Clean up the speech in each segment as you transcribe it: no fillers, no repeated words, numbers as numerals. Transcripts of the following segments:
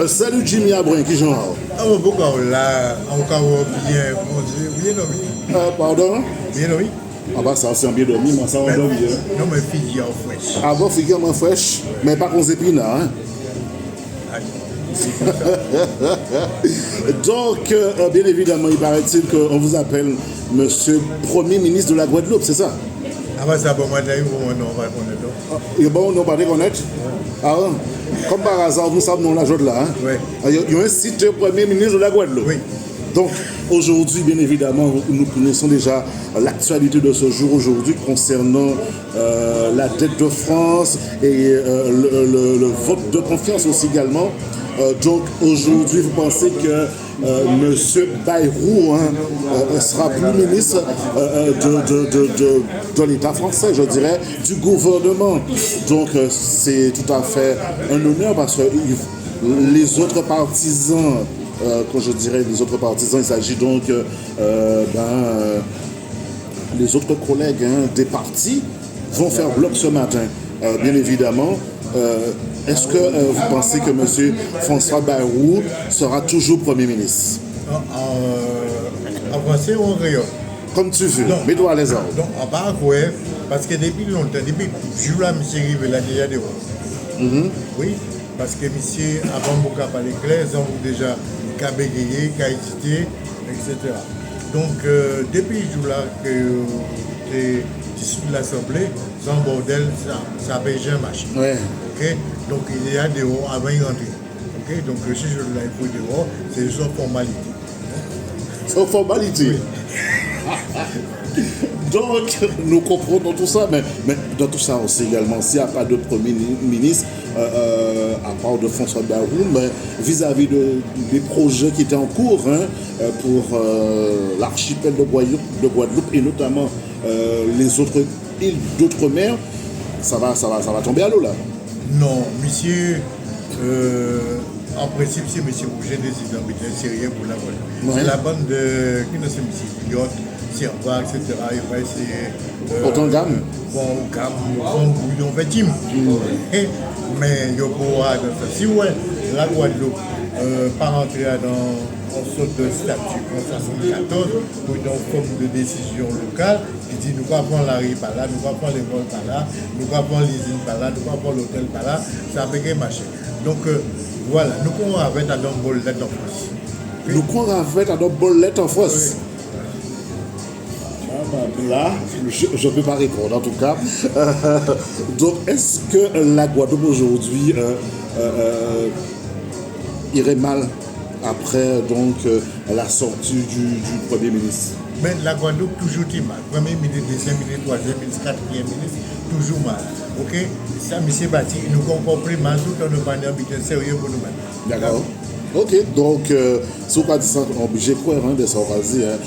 Salut Jimmy Abrin, qui genre? Ah, bon, pourquoi là, encore bien, mon Dieu, bien dormi. Pardon? Bien dormi. Ah bah ça c'est un bien dormi, mais ça on dort bien. Non, mais fille en fraîche. Ah bon, figure moi fraîche, mais pas qu'on épinards, hein? Donc, bien évidemment, il paraît-il qu'on vous appelle Monsieur Premier ministre de la Guadeloupe, c'est ça? Ah, bah ça, bon, moi, d'ailleurs, on va connaître. Et bon, on n'a pas connaître. Ah, comme par hasard, nous savons la joie de là. Hein? Oui. Il y a un site Premier ministre de la Guadeloupe. Oui. Donc, aujourd'hui, bien évidemment, nous connaissons déjà l'actualité de ce jour aujourd'hui concernant la dette de France et le vote de confiance aussi également. Donc, aujourd'hui, vous pensez que M. Bayrou sera plus ministre de l'État français, je dirais, du gouvernement. Donc, c'est tout à fait un honneur parce que les autres partisans, quand je dirais les autres partisans, il s'agit donc les autres collègues des partis vont faire bloc ce matin, bien évidemment. Est-ce que vous pensez que M. François Bayrou sera toujours Premier ministre? En français ou en créole? Comme tu veux, mets-toi à l'aise. Donc, en bas, ouais, parce que depuis longtemps, depuis que je là, monsieur arrivé là, déjà de Oui, parce que monsieur, avant de parler clair, ils ont déjà bégayé, hésité, etc. Donc, depuis ce jour-là que tu issu de l'Assemblée, sans bordel, ça fait jamais marché. Ouais. Okay? Donc, il y a dehors avant de rentrer. Okay? Donc, ce jour-là, il faut dehors, c'est une formalité. Sans formalité. Donc, nous comprenons tout ça, mais dans tout ça aussi également, s'il n'y a pas de Premier ministre, à part de François Bayrou, mais vis-à-vis des projets qui étaient en cours pour l'archipel de Guadeloupe et notamment les autres îles d'outre-mer, ça va tomber à l'eau là. Non, monsieur, en principe, c'est monsieur Rouget des identités, c'est rien pour la Guadeloupe. Ouais. C'est la bande de, qui ne sait monsieur, Pilote, Serva, etc. Il va essayer. Autant gamme. Bon, gamme, bon bouillon, victime. Mais il y a pour si ouais, la Guadeloupe, pas rentrer dans une sorte de statut en 1974, pour une forme de décision locale qui dit nous ne pouvons pas prendre la rue par là, nous ne pouvons pas prendre les vols par là, nous ne pouvons pas prendre l'usine par là, nous ne pouvons pas prendre l'hôtel par là, ça fait qu'un marché. Donc voilà, nous courons avec à notre bolette en France. Nous courons avec à notre bolette en France. Oui. Là, je ne peux pas répondre en tout cas. Donc, est-ce que la Guadeloupe aujourd'hui irait mal après donc la sortie du Premier ministre? Mais la Guadeloupe toujours dit mal. Premier ministre, deuxième ministre, troisième ministre, quatrième ministre, toujours mal. Ok? Ça, M. Bati, nous comprenons plus mal tout en nous prenant un sérieux pour nous-mêmes. D'accord. Ok, donc, si on pas dit ça, on est obligé de croire de ça, on va dire.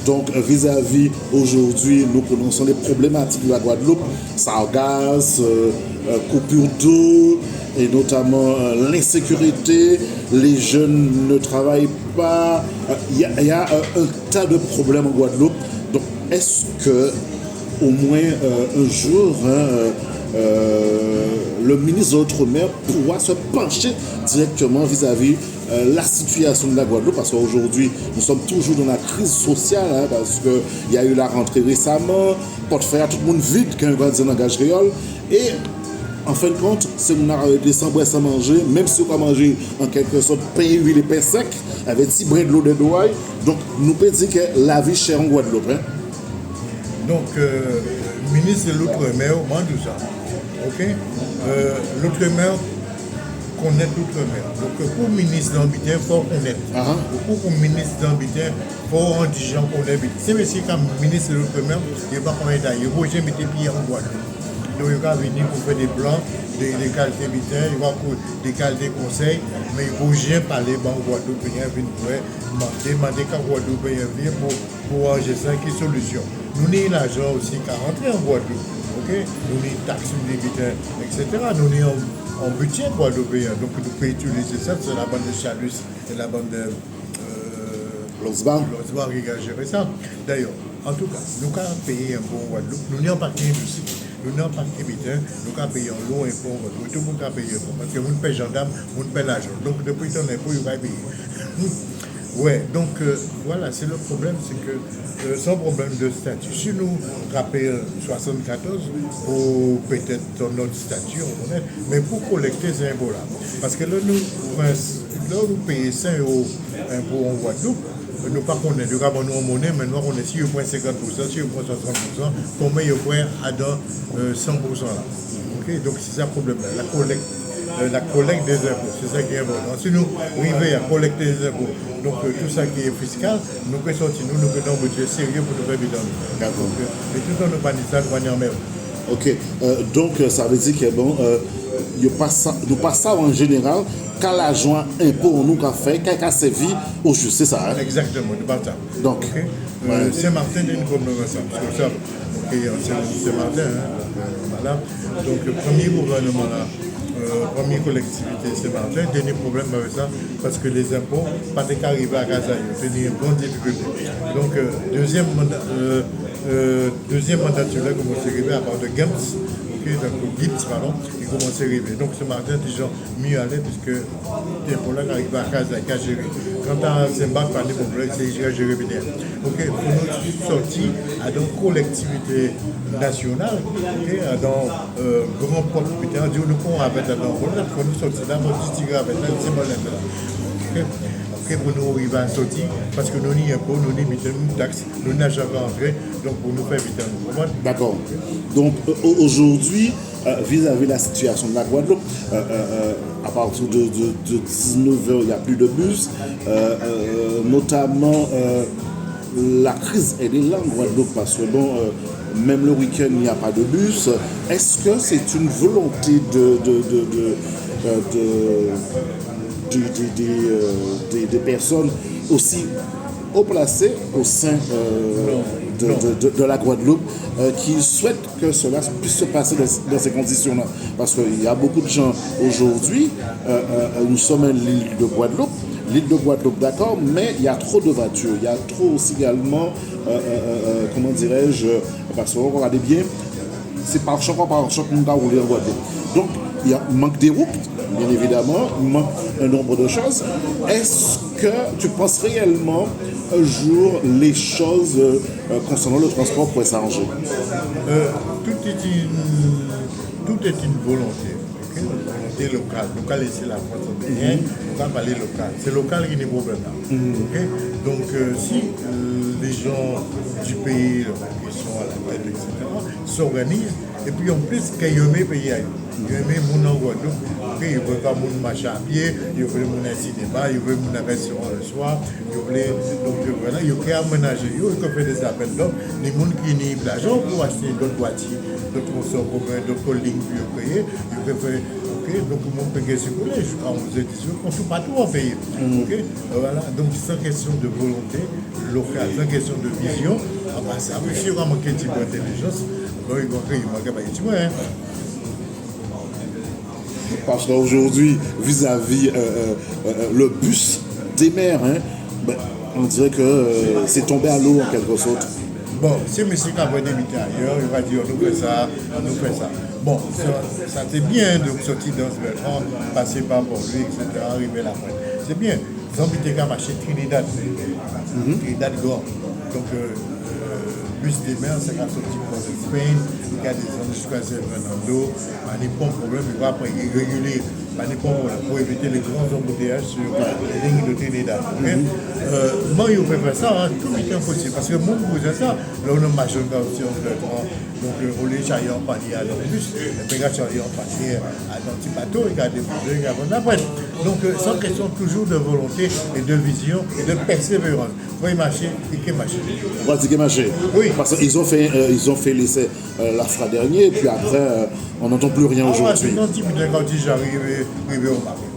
Donc, vis-à-vis aujourd'hui, nous connaissons les problématiques de la Guadeloupe, sargasse, coupure d'eau, et notamment l'insécurité, les jeunes ne travaillent pas, il y a un tas de problèmes en Guadeloupe. Donc, est-ce que, au moins un jour, le ministre de l'Outre-mer pourra se pencher directement vis-à-vis la situation de la Guadeloupe, parce qu'aujourd'hui, nous sommes toujours dans la crise sociale, parce qu'il y a eu la rentrée récemment, porte-feuille à tout le monde vide quand on va dire langage créole, et en fin de compte, si on a arrêté sans boire, sans manger, même si on a mangé en quelque sorte pain, huile et pain sec, avec 6 brins de l'eau de douaille, donc nous pouvons dire que la vie chère en Guadeloupe. Donc, ministre de l'Outre-mer, moi tout ça. Ok? L'Outre-mer connaît l'Outre-mer. Donc, pour ministre d'Ambité, il faut connaître. Pour ministre d'Ambité, il faut rendre des gens connaître. Si monsieur comme ministre de l'Outre-mer, il ne va pas connaître d'ailleurs. Il faut jamais mettre pieds en Guadeloupe. Donc, il va venir pour faire des plans, des qualités militaires, il va pour des qualités conseils, mais il ne faut jamais parler en Guadeloupe, il vient pour demander qu'à Guadeloupe, il vient pour arranger ça, qui solution. Nous avons l'argent aussi qui rentre en Guadeloupe. Okay? Nous avons des taxes militaires, etc. Nous avons un budget guadeloupéen. Donc nous pouvons utiliser ça. C'est la bande de Chalus et la bande de Lozbar qui a géré ça. D'ailleurs, en tout cas, nous avons payé un bon Guadeloupe. Nous n'avons pas d'industrie. nous n'avons pas de capitaine, nous avons payé un lot impôt, tout le monde a payé parce que nous payons gendarme, nous payons l'argent. Donc depuis ton impôt, il va payer. Ouais, donc voilà, c'est le problème, c'est que sans problème de statut. Si nous rappelons 74, pour peut-être notre statut, on connaît, mais pour collecter ces impôts-là. Parce que là, nous payons 5 € impôts en Guadeloupe, nous pas connaître, nous avons nos monnaies, maintenant on est si vous prenez 50%, si vous prenez 60%, combien vous prenez à dans 100% là. Okay? Donc c'est ça le problème là, la collecte des impôts, c'est ça qui est important. Si nous arrivons à collecter les impôts, donc tout ça qui est fiscal, nous pouvons sortir, nous pouvons un budget sérieux pour nous faire bidon. Et tout le monde nous pas dit ça de manière même. Ok, donc ça veut dire que bon, nous passons en général, quand l'argent impôt nous a fait, quelqu'un a servi au juste, c'est ça. Hein? Exactement, nous partons. Donc, okay. Saint-Martin, il y a une problème comme ça. Parce que ça, c'est Saint-Martin, hein, voilà. Donc le premier gouvernement là, première collectivité, c'est Martin, dernier problème avec ça, parce que les impôts, pas qu'arriver à Gaza, il y a une grande difficulté. Donc, deuxième mandature, là, comment c'est arrivé à part de Gibbs, donc Gibbs, pardon, il commence à arriver. Donc, ce matin, déjà mieux à l'aise, puisque les impôts là arrivent à Gaza, qu'à gérer. Quand tu as Zimba, pas de problème, c'est gérer bien. Ok, pour nous sortir à une collectivité nationale, okay, dans grand port, on dit nous pouvons avec la pour nous sortir là, on distingue avec la Zimba. Ok, pour nous arriver à sortir, parce que nous n'y impôts, nous n'y mettons une taxe, nous n'avons jamais entré, donc pour nous faire vite un. D'accord. Donc aujourd'hui, vis-à-vis de la situation de la Guadeloupe, à partir de 19h, il n'y a plus de bus, notamment la crise elle est là en Guadeloupe parce que bon, même le week-end il n'y a pas de bus. Est-ce que c'est une volonté des personnes aussi haut placées au sein de la Guadeloupe qui souhaitent que cela puisse se passer dans ces conditions-là? Parce qu'il y a beaucoup de gens aujourd'hui, nous sommes l'île de Guadeloupe. L'île de Guadeloupe, d'accord, mais il y a trop de voitures, il y a trop aussi également, comment dirais-je, parce qu'on regarde bien, c'est par choc qu'on va rouler en Guadeloupe. Donc, il manque des routes, bien évidemment, il manque un nombre de choses. Est-ce que tu penses réellement un jour les choses concernant le transport pourraient s'arranger? Tout est une volonté. Une volonté locale. Local, c'est la France. On va parler local. C'est local qui est le problème là. Okay? Donc, si les gens du pays qui sont à la tête, etc., s'organisent, et puis en plus, quand ils aiment pays, ils aiment mon en Guadeloupe, ils ne veulent pas mon marché à pied, ils veulent mon cinéma, ils veulent mon restaurant le soir, ils veulent, donc voilà, ils veulent aménager, ils veulent faire des appels d'offres, les gens qui n'ont pas l'argent pour acheter d'autres voitures, d'autres transports communs, d'autres lignes pour payer, ils veulent faire. Okay, donc, mon pays circuler jusqu'à 11h18, on ne trouve pas tout en pays. Okay? Voilà, donc c'est une question de volonté locale, c'est une question de vision. Ça veut dire qu'il y a manqué d'intelligence, donc il manque d'intelligence. Parce qu'aujourd'hui, vis-à-vis le bus des maires, hein, ben, on dirait que c'est tombé à l'eau en quelque sorte. Bon, si M. Cabot débuté ailleurs, il va dire on nous fait ça, on nous fait ça. Bon, ça c'est bien de sortir dans ce Bertrand, passer par Bordeaux, etc., arriver à la fin. C'est bien. Ils ont mis qu'à marcher Trinidad, Trinidad Gore. Donc, bus des mers, c'est qu'à sortir pour Spain, il y a des gens jusqu'à San Fernando, il n'y a pas de problème, il va après réguler. Pour éviter les grands embouteillages sur les lignes de Trinidad. Moi, je peux faire ça, hein, tout est impossible. Parce que moi, vous avez ça, là, on a marché en donc on les charge en panier à l'embus, les pégas chargés en panier à l'antipato, il y a des projets, il y a des après. Donc, c'est une question toujours de volonté et de vision et de persévérance. Il faut marcher et qu'il marche. Pratiquer marcher. Oui. Parce qu'ils ont fait l'essai l'AFRA dernier, et puis après, on n'entend plus rien aujourd'hui. C'est un petit peu quand j'arrive au Maroc.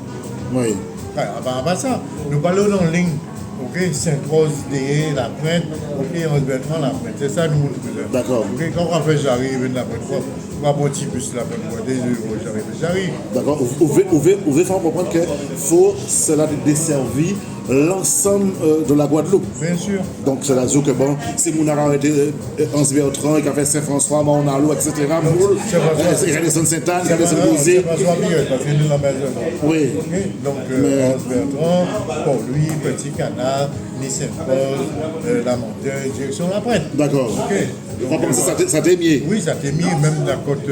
Oui. Avant ça, nous parlons en ligne. Ok, Sainte-Rose, DE, la Pointe, ok, on se Bertrand, la Pointe. C'est ça, nous faisons. D'accord. Ok, quand on fait, j'arrive, la Pointe, on va mon petit bus, la Pointe, j'arrive. D'accord. Vous pouvez faire comprendre qu'il faut cela desservir l'ensemble de la Guadeloupe. Bien sûr. Donc, c'est-à-dire que bon, si mon a été Hans Bertrand, qui a fait Saint-François, Monalo, etc., Radisson Sainte-Anne, Radisson Bosé. C'est François Mieux, parce que nous la maison. Oui. Okay? Donc, Hans Bertrand, Port-Louis, Petit Canal, Nice-Saint-Paul, La Montagne, direction La Prête. D'accord. Okay. Donc, ça t'est mis. Oui, ça t'est mis, même la côte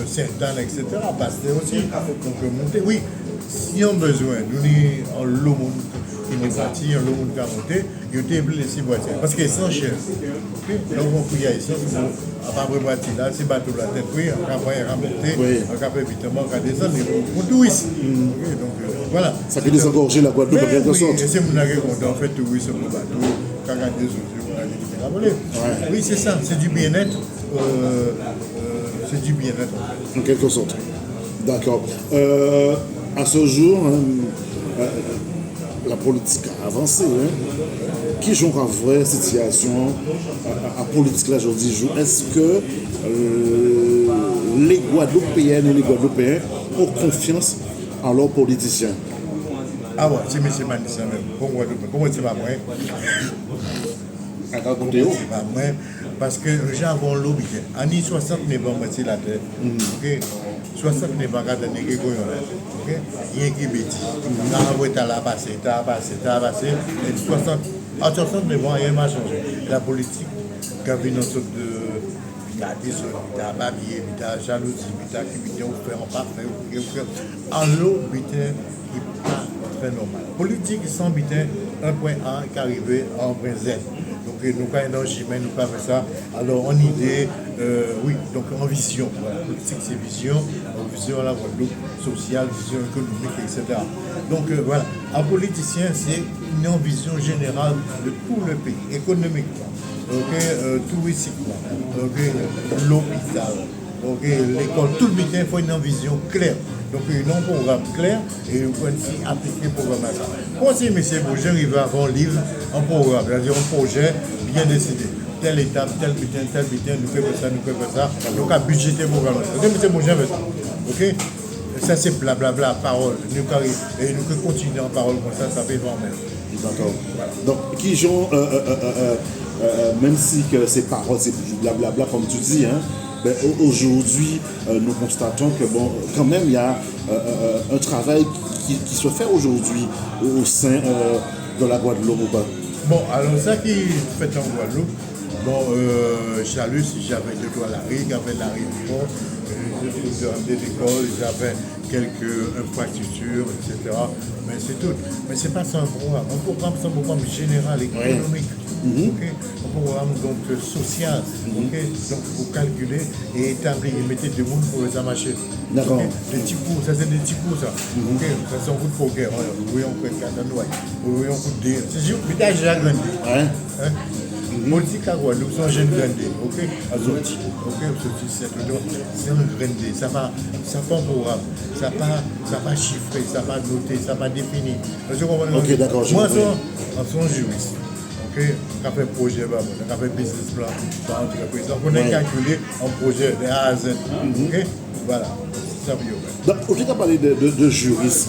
Sainte-Anne, etc., Pasteur aussi. Donc, monter, oui. Si on a besoin, nous avons l'eau qui nous bâtit, l'eau qui nous monter, nous devons laisser boîtier. Parce que c'est cher. Donc, on peut y aller, à part bâtir là, c'est bateau la tête, oui, on peut remonter, on peut évidemment descendre, pour tout ici. Donc, voilà. Ça peut désengorger la Guadeloupe en quelque sorte. Et c'est mon arrêt qu'on fait tout sur le bateau, quand on a des autres, on a des la volée. Oui, c'est ça, c'est du bien-être. C'est du bien-être. En quelque sorte. D'accord. À ce jour, la politique a avancé. Qui joue en vraie situation à politique là aujourd'hui? Est-ce que les Guadeloupéennes et les Guadeloupéens ont confiance en leurs politiciens? Ah ouais, c'est M. Manissa même. Comment c'est pas moi? C'est pas moi. Parce que les gens vont l'oublier. En 60 n'est pas moitié la terre. 60 n'est pas gardé n'est que OK? Il y a qui bêtise. Là on va passer. Et 60 en 60 n'est pas rien m'a changé. La politique qui a vu une sorte de garder sur l'habitat, babiller, l'habitat, jalousie, l'habitat qui vient faire en parfait, en l'eau, l'habitat qui n'est pas très normal. Politique sans bitin, un point A qui arrive en point Z. Donc nous avons un chemin, nous avons ça. Alors en idée, oui, donc en vision. Voilà. Politique c'est vision, vision à la Guadeloupe, sociale, vision économique, etc. Donc voilà, un politicien c'est une vision générale de tout le pays, économiquement, touristiquement, l'hôpital, l'école, tout le pays, il faut une vision claire. Donc, ils ont un programme clair et ils vont appliquer le programme à ça. Quand c'est M. Bourget, il va avoir un livre, un programme, c'est-à-dire un projet bien décidé. Telle étape, tel butin, nous faisons ça, nous faisons ça. Donc, à budgéter le programme. C'est M. Bourget fait ça. OK? Ça, c'est blablabla, parole. Et nous pouvons continuer en parole comme ça fait vraiment même. D'accord. Donc, qui joue, même si que ces paroles, c'est blablabla, comme tu dis, hein, ben, aujourd'hui, nous constatons que, bon, quand même, il y a un travail qui se fait aujourd'hui au sein de la Guadeloupe. Bon, alors ça qui fait en Guadeloupe, bon, Chalus, j'avais deux toits à la rigue, j'avais la rive fort, des écoles, j'avais quelques infrastructures, etc. Mais c'est tout. Mais c'est pas ça un programme. Un programme, c'est un programme général, économique. Okay? Un programme donc social. Okay? Donc vous calculez et établir, mettez du monde pour les amarcher. D'accord. Okay? Des petits poux, ça c'est des petits poux ça. Okay? Ça c'est un coup de poker. Vous voyez un coup de catanouille. Vous voyez un coup de dé. C'est juste, mais t'as déjà grandi. Hein? Politique à Guadeloupe, c'est un jeune grandé, ok? Azoti, ok? C'est un grandé, ça va un programme, ça va chiffrer, ça va noter, ça va définir. Ok, d'accord, moi, en son juriste, ok? On a fait un projet, on a fait un business plan, on a calculé un projet de A à Z, ok? Voilà, ça veut dire. Donc, aujourd'hui, tu as parlé de juriste.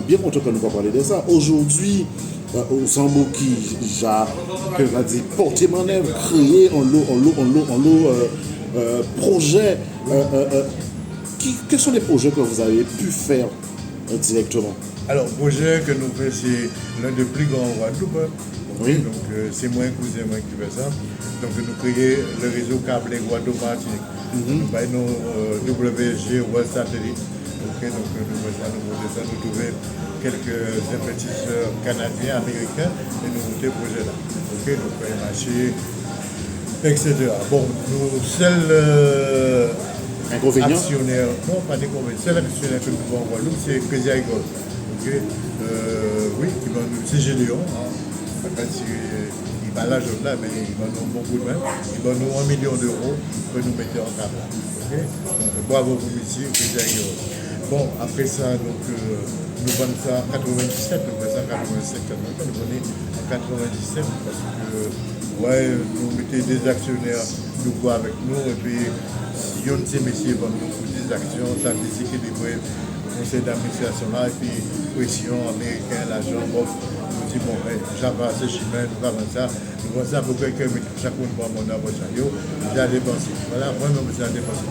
Bien content que nous avons parlé de ça. Aujourd'hui, au Sambo qui a dit porter mon œuvre, créer un lot projet. Quels sont les projets que vous avez pu faire directement? Alors, le projet que nous faisons, c'est l'un des plus grands Guadeloupe. Oui. Donc, c'est moi, cousin, moi qui fais ça. Donc, nous créons le réseau câblé Guadeloupe-Martinique. Nous avons WG, World Satellite. Okay, donc, nous trouvons quelques investisseurs canadiens, américains, et nous montons le projet là. Okay, donc, on a marché, etc. Bon, nous, seuls actionnaires, non, pas d'inconvénients, seul actionnaire que nous avons en Guadeloupe, c'est Crédit Agricole. Okay, oui, c'est Gédéon. Il va l'argent là, mais il va nous beaucoup de main. Il va nous 1 million d'euros que nous mettons en câble. Okay? Donc, bravo pour monsieur, Crédit Agricole. Bon, après ça, donc, nous vendons ça en 97, nous vendons ça en 87, nous vendons en 97 parce que, ouais, nous mettons des actionnaires, nous voient avec nous, et puis, si on ne sait messieurs vendent nous des actions, ça déséquilibre conseil d'administration là, et puis pression américaine, l'argent, bon, nous dit bon, j'avais assez chimère, nous avons ça, nous avons ça pour que quelqu'un mette chaque fois pour mon argent, j'ai dépensé. Voilà, moi-même, j'ai dépensé.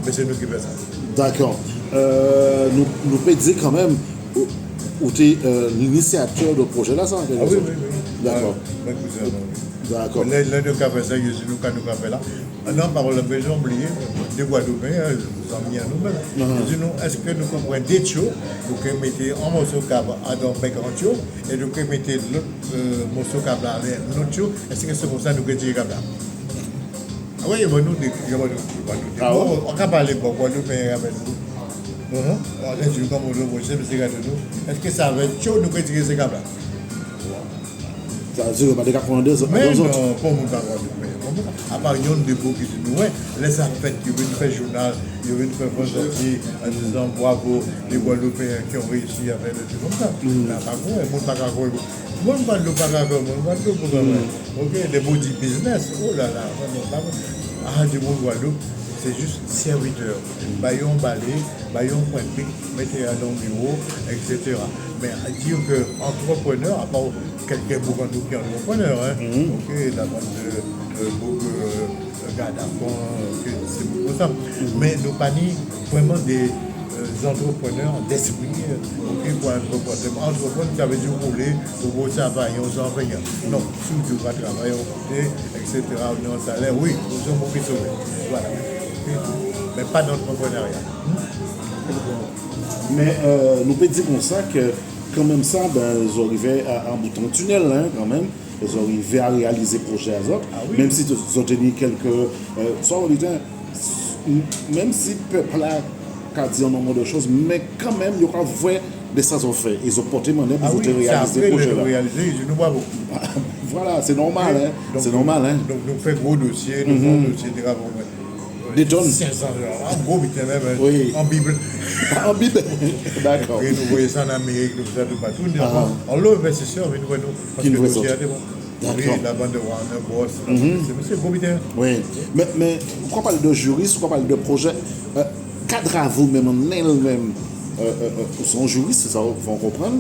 Mais c'est nous qui faisons ça. D'accord. Nous pouvons dire quand même où tu es l'initiateur de projet là, ça en quelque Ah oui, sorte. oui, oui. D'accord. Mes cousins, oui. D'accord. L'un de café, ça, je suis nous fait là. Non, par le j'ai oublié, des Guadeloupéens, nous avons mis à nous-mêmes. Je dis, nous, est-ce que nous comprenons des choses, nous pouvons mettre un morceau de câble à dans bec en tuyau, et nous pouvons mettre l'autre morceau de câble avec l'autre tuyau, est-ce que c'est comme ça que nous pouvons tirer le câble? Ah oui, il y a nous, Ah ouais? on peut parler pour Guadeloupéens avec nous. On a dit, comme on le voit, c'est nous. Est-ce que ça va être chaud, nous pouvons tirer ce câble? Ça veut dire que tu vas prendre deux autres. Mais non, pas mon parole. À part une de beaux qui disent, ouais, les affaires, ils veulent faire journal, ils veulent faire sortir en disant bravo, les Guadeloupéens qui ont réussi à faire des trucs comme ça. Là, par contre, mon pas d'accord. Moi, je ne parle pas d'accord, moi, je ne parle pas. Ok, les beaux business, oh là là, ah, du monde Guadeloupe. C'est juste serviteur. Bayon balai, bayon point de pic, mettez à dans le bureau, etc. Mais à dire que entrepreneur, à part quelqu'un beaucoup de nous qui est entrepreneur, hein, ok, la bande de beaucoup gars d'enfants, c'est beaucoup ça. Mais nous pas ni vraiment des entrepreneurs d'esprit, ok, pour entrepreneur. Entrepreneur, ça veut dire rouler, pour travailler, on s'en fait. Non, si tu vas travailler, on côté, etc., on a un salaire, oui, nous sommes beaucoup sauvés. Voilà. Mais pas d'entrepreneuriat. Mais nous pouvons dire comme ça que quand même ça, ben, ils arrivaient à un bouton de tunnel, hein, quand même. Ils arrivaient à réaliser le projet à autres. Ah oui. Même si ils ont tenu quelques... même si le peuple a dit un nombre de choses, mais quand même, il y aura vrai de ça qu'ils ont fait. Ils ont porté monnaie pour réaliser le projet là. Nous bravo. Voilà, c'est normal, hein. Donc, C'est normal, hein. Donc nous faisons gros dossiers, nous faisons dossiers de gravement. Des tonnes. 500 $. En gros, même, Oui. en Bible. En Bible. D'accord. Et nous voyons ça en Amérique, nous faisons tout partout. Nous disons, on l'investisseur, mais nous voyons. Parce que le dossier est bon. Oui, la bande de Warner Bros. C'est gros, bien. Oui. Mais pourquoi parler de juriste, pourquoi parler de projet cadre à vous-même en elle-même sont juristes, c'est ça, vous comprendre,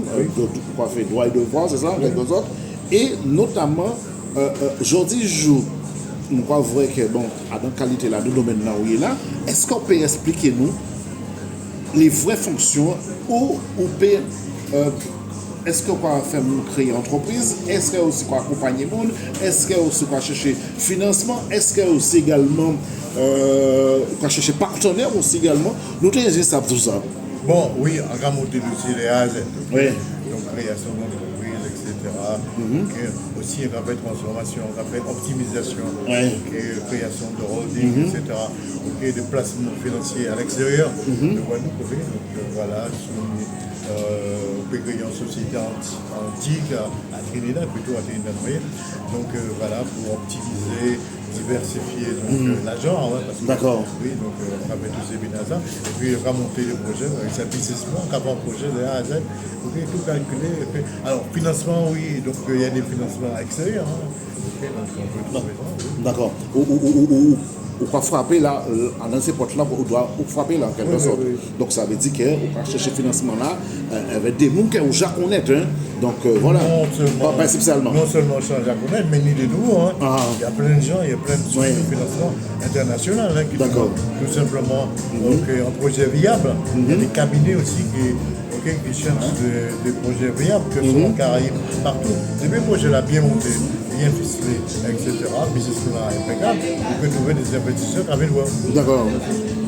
pourquoi faire droit et devoir, c'est ça, en quelque sorte. Et notamment, aujourd'hui, nous croyons vrai que, bon, à dans qualité là, de domaine là où il est là, est-ce qu'on peut expliquer nous les vraies fonctions où on peut, est-ce qu'on va faire créer une entreprise, est-ce qu'on aussi accompagner le monde, est-ce qu'on aussi chercher financement, est-ce qu'on aussi également chercher partenaire aussi également, nous tenons ça tout ça. Bon, oui, on va monter aussi les AZ. Oui. Donc, création d'entreprise, etc. Okay. Aussi, on va faire transformation, on va faire optimisation, création de holding, etc. Okay, des placements financiers à l'extérieur de Guadeloupe. Donc, voilà, on peut créer une société antique à Trinidad, plutôt à Trinidad moyenne. Donc, voilà, pour optimiser, diversifier l'argent. Ouais, d'accord. Oui, donc on va mettre tous ces binaires ça. Et puis on va monter le projet, avec sa investissement, on va un projet de A à Z. Ok, tout calculer. Alors, financement, oui, donc il y a des financements extérieurs. Ok, donc on peut trouver ça. Oui. D'accord. Ou quoi frapper là, dans ces portes-là, on doit frapper là en quelque sorte. Oui. Donc ça veut dire qu'on va chercher financement là avec des gens qui ont déjà connaître. Hein. Donc voilà, pas spécialement. Non seulement change à connaître, mais ni de nouveau. Hein. Il y a plein de gens, il y a plein de sources de financement international qui font tout simplement un projet viable. Il y a des cabinets aussi qui cherchent des projets viables, que ce soit en Caraïbes, partout. Depuis le projet là bien monté, bien ficelé, etc. Business plan impeccable, vous pouvez trouver des investisseurs qui viennent voir. D'accord.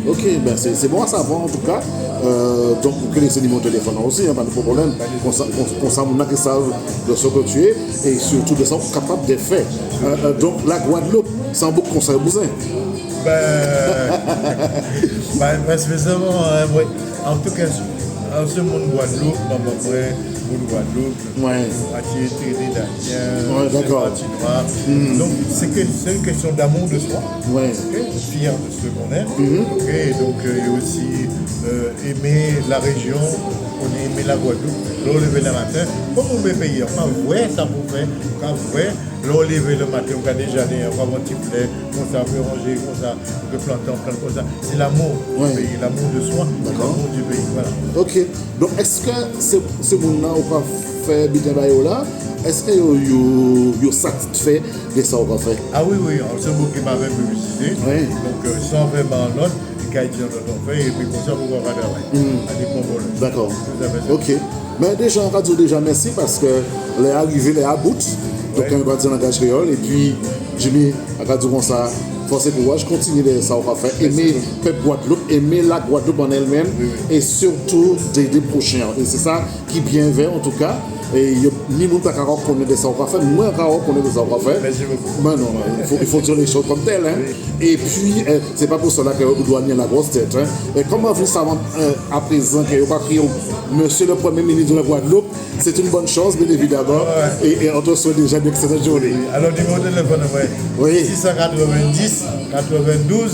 Ok, ben c'est bon à savoir en tout cas. Donc, vous connaissez mon téléphone aussi, hein, pas de problème. Qu'on sache que ça de ce que tu es et surtout de ça, capable de faire. Donc, la Guadeloupe, c'est un beau conseil bousin. Spécialement, oui. En tout cas, ce monde Guadeloupe, monde Guadeloupe, moitié trinidadien, d'accord. Donc, c'est une question d'amour de soi, fier de ce qu'on est, donc, et aussi aimer la région, connaît, mais la Guadeloupe, l'on lever le matin, comme on veut payer, on voit ça pour faire, on voit, l'on lever le matin, on a déjà des, on va multiplier, comme ça, on peut ranger, comme ça, on peut planter, on plante comme ça. C'est l'amour du pays, l'amour de soi, l'amour du pays, voilà. Ok, donc est-ce que ce monde-là, on va faire bien là, est-ce que vous êtes satisfait de ça qu'on va faire? Ah oui, c'est vous qui m'avez publicité, donc sans vraiment en note, on fait et puis comme ça vous va travailler. D'accord. Ok. Mais déjà, on va dire déjà merci parce que les arrivés, les abouts, donc on va dire langage créole et puis Jimmy, on va dire comme ça, forcé pour je continue de ça on va faire, aimer le peuple Guadeloupe, aimer la Guadeloupe en elle-même et surtout des prochains. Et c'est ça qui est bien vrai en tout cas. Et ni monde pas connaître de ça on va faire, moi on connaît de ça on va faire. Mais non, il faut dire les choses comme telles. Hein. Et puis, c'est pas pour cela que vous doit la grosse tête. Hein. Et comment vous savez à présent que vous pas pris Monsieur le Premier ministre de la Guadeloupe, c'est une bonne chose, bien évidemment. Et on te souhaite déjà une excellente journée. Alors, numéro de téléphone, oui. 690 92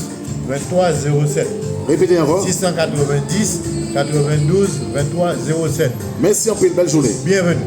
23 07. Répétez encore. 690 92 23 07. Merci, on fait une belle journée. Bienvenue.